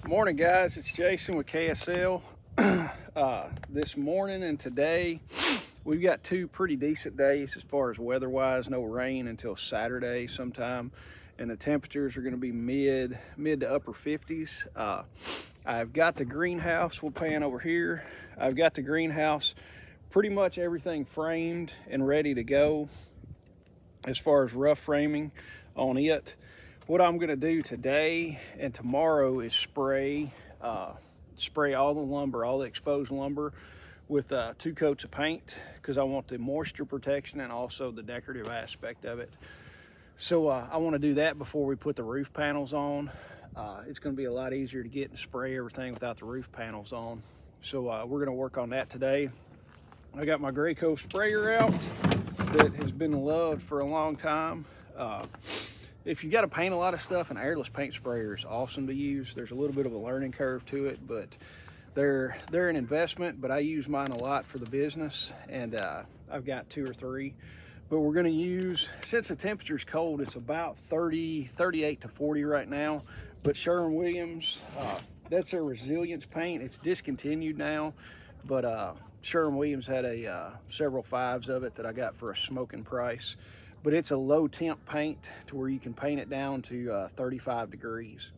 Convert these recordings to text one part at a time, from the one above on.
Morning guys, it's Jason with KSL. This morning and today we've got two pretty decent days as far as weather wise. No rain until Saturday sometime, and the temperatures are going to be mid to upper 50s. I've got the greenhouse, we'll pan over here. I've got the greenhouse, pretty much everything framed and ready to go as far as rough framing on it. What I'm going to do today and tomorrow is spray all the lumber, all the exposed lumber with 2 coats of paint, because I want the moisture protection and also the decorative aspect of it. So I want to do that before we put the roof panels on. It's going to be a lot easier to get and spray everything without the roof panels on. So we're going to work on that today. I got my Graco sprayer out that has been loved for a long time. If you got to paint a lot of stuff, an airless paint sprayer is awesome to use. There's a little bit of a learning curve to it, but they're an investment. But I use mine a lot for the business, and I've got 2 or 3. But we're going to use, since the temperature's cold, it's about 38 to 40 right now. But Sherwin-Williams, that's their resilience paint. It's discontinued now, but Sherwin-Williams had several 5s of it that I got for a smoking price. But it's a low temp paint to where you can paint it down to 35 degrees.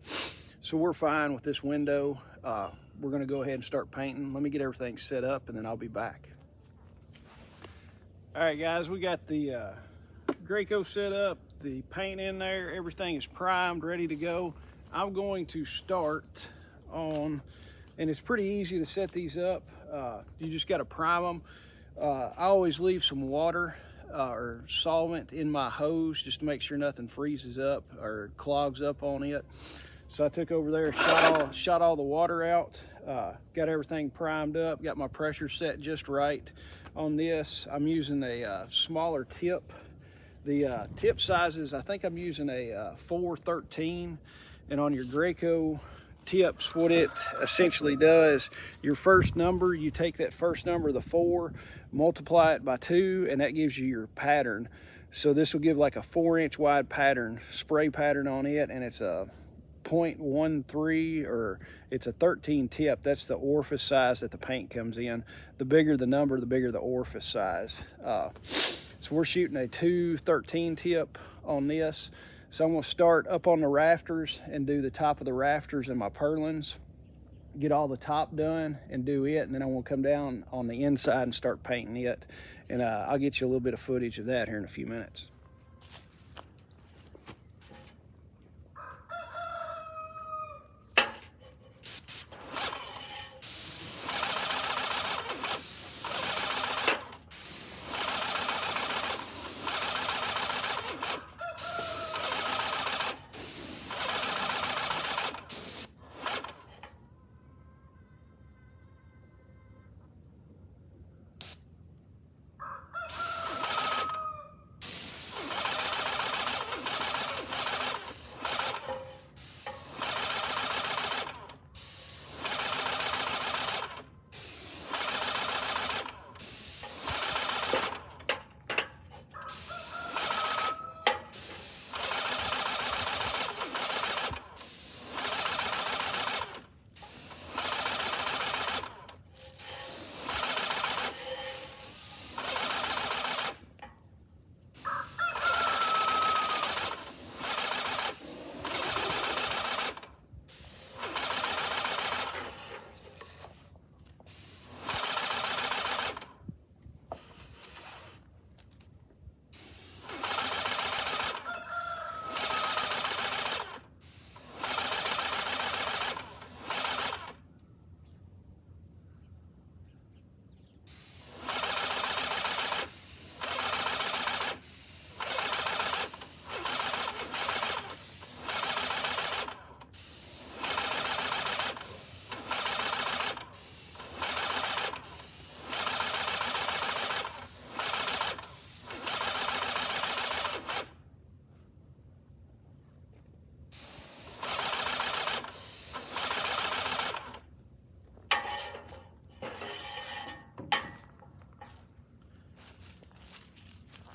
So we're fine with this window. We're gonna go ahead and start painting. Let me get everything set up and then I'll be back. All right guys, we got the Graco set up, the paint in there, everything is primed, ready to go. I'm going to start on, and it's pretty easy to set these up. You just gotta prime them. I always leave some water or solvent in my hose just to make sure nothing freezes up or clogs up on it. So I took over there, shot all the water out, got everything primed up, got my pressure set just right on this. I'm using a smaller tip. The tip sizes, I think I'm using a 413, and on your Graco tips, what it essentially does, your first number, you take that first number, the 4, multiply it by 2, and that gives you your pattern. So this will give like a 4-inch wide pattern, spray pattern on it, and it's a 0.13, or it's a 13 tip. That's the orifice size that the paint comes in. The bigger the number, the bigger the orifice size. So we're shooting a 213 tip on this. So I'm going to start up on the rafters and do the top of the rafters in my purlins, get all the top done and do it, and then I want to come down on the inside and start painting it. And I'll get you a little bit of footage of that here in a few minutes.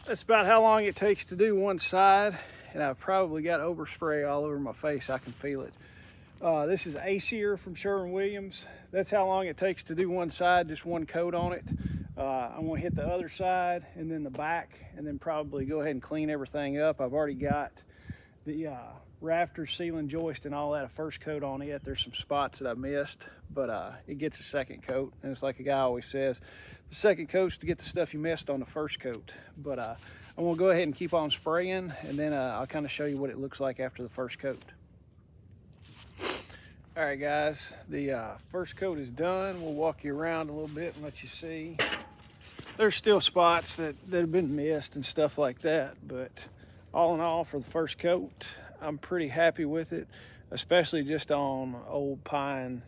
That's about how long it takes to do one side, and I've probably got overspray all over my face. I can feel it. This is Acier from Sherwin-Williams. That's how long it takes to do one side, just one coat on it. I'm gonna hit the other side and then the back, and then probably go ahead and clean everything up. I've already got the rafter, ceiling joist, and all that a first coat on it. There's some spots that I missed, but it gets a second coat. And it's like a guy always says, the second coat's to get the stuff you missed on the first coat. But I'm gonna go ahead and keep on spraying, and then I'll kind of show you what it looks like after the first coat. All right, guys, the first coat is done. We'll walk you around a little bit and let you see. There's still spots that have been missed and stuff like that, but all in all, for the first coat, I'm pretty happy with it, especially just on old pine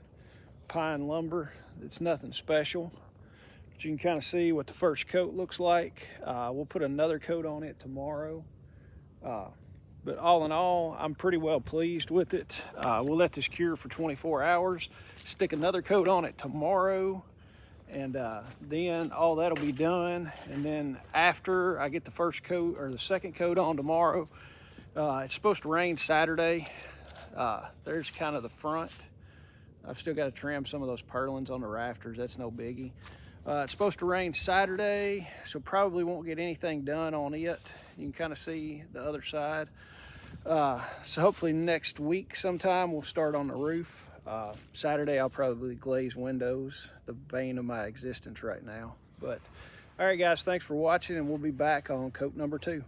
lumber. It's nothing special, but you can kind of see what the first coat looks like. We'll put another coat on it tomorrow. But all in all, I'm pretty well pleased with it. We'll let this cure for 24 hours, stick another coat on it tomorrow, and then all that'll be done. And then after I get the first coat or the second coat on tomorrow, it's supposed to rain Saturday. There's kind of the front. I've still got to trim some of those purlins on the rafters. That's no biggie. It's supposed to rain Saturday, so probably won't get anything done on it. You can kind of see the other side. So hopefully next week sometime we'll start on the roof. Saturday I'll probably glaze windows, the bane of my existence right now. But all right, guys, thanks for watching, and we'll be back on coat number 2.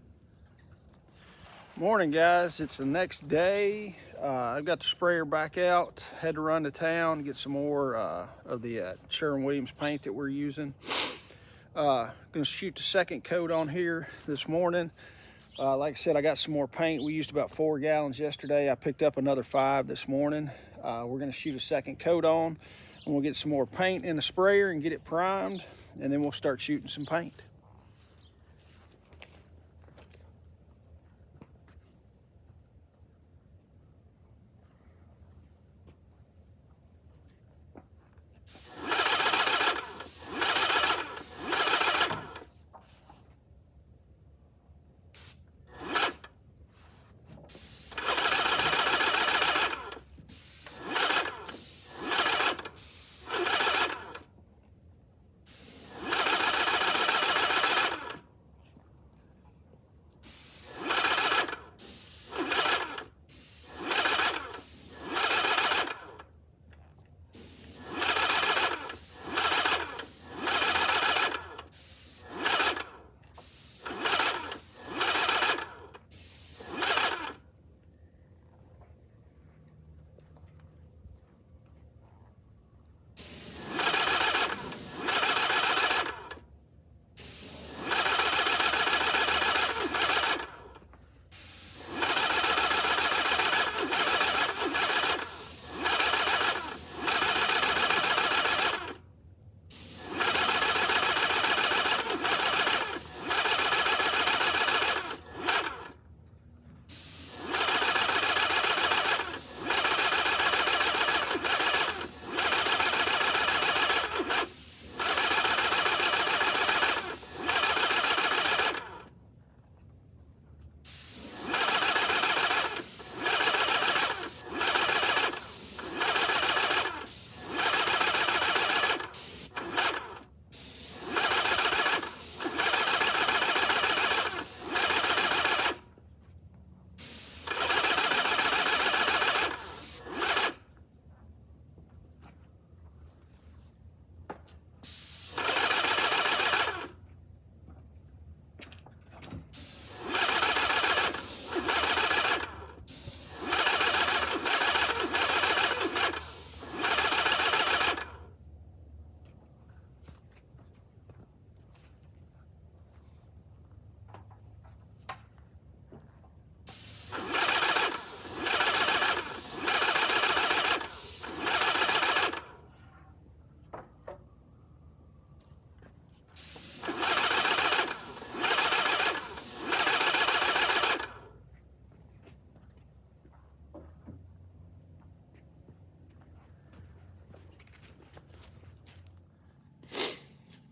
Morning, guys. It's the next day. I've got the sprayer back out. Had to run to town, get some more of the Sherwin-Williams paint that we're using. Gonna shoot the second coat on here this morning. Like I said, I got some more paint. We used about 4 gallons yesterday. I picked up another 5 this morning. We're gonna shoot a second coat on, and we'll get some more paint in the sprayer and get it primed, and then we'll start shooting some paint.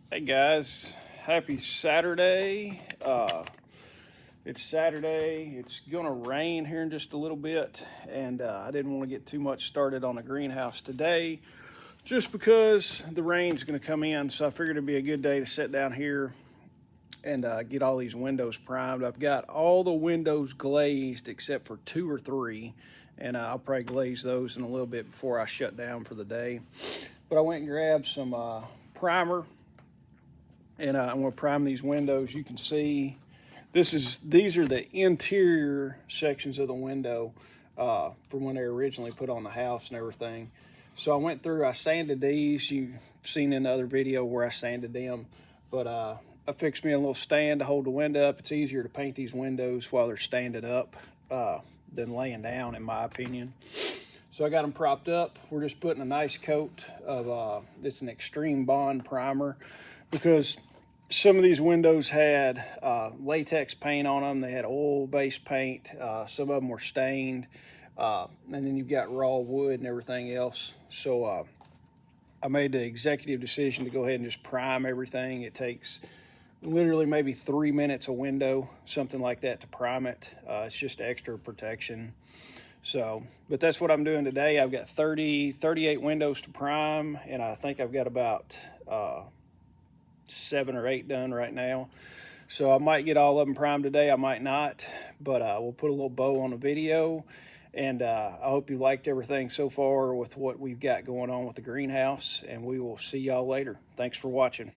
Hey guys, happy Saturday. It's Saturday. It's gonna rain here in just a little bit, and I didn't want to get too much started on the greenhouse today just because the rain's gonna come in. So I figured it'd be a good day to sit down here and get all these windows primed. I've got all the windows glazed except for 2 or 3, and I'll probably glaze those in a little bit before I shut down for the day. But I went and grabbed some primer, and I'm gonna prime these windows. You can see these are the interior sections of the window from when they were originally put on the house and everything. So I went through, I sanded these. You've seen in the other video where I sanded them, but I fixed me a little stand to hold the window up. It's easier to paint these windows while they're standing up than laying down, in my opinion. So I got them propped up. We're just putting a nice coat of, it's an extreme bond primer, because some of these windows had latex paint on them. They had oil-based paint. Some of them were stained. And then you've got raw wood and everything else. So I made the executive decision to go ahead and just prime everything. It takes literally maybe 3 minutes a window, something like that, to prime it. It's just extra protection. So, but that's what I'm doing today. I've got 38 windows to prime, and I think I've got about 7 or 8 done right now. So I might get all of them primed today, I might not, but we'll put a little bow on the video. And I hope you liked everything so far with what we've got going on with the greenhouse, and we will see y'all later. Thanks for watching.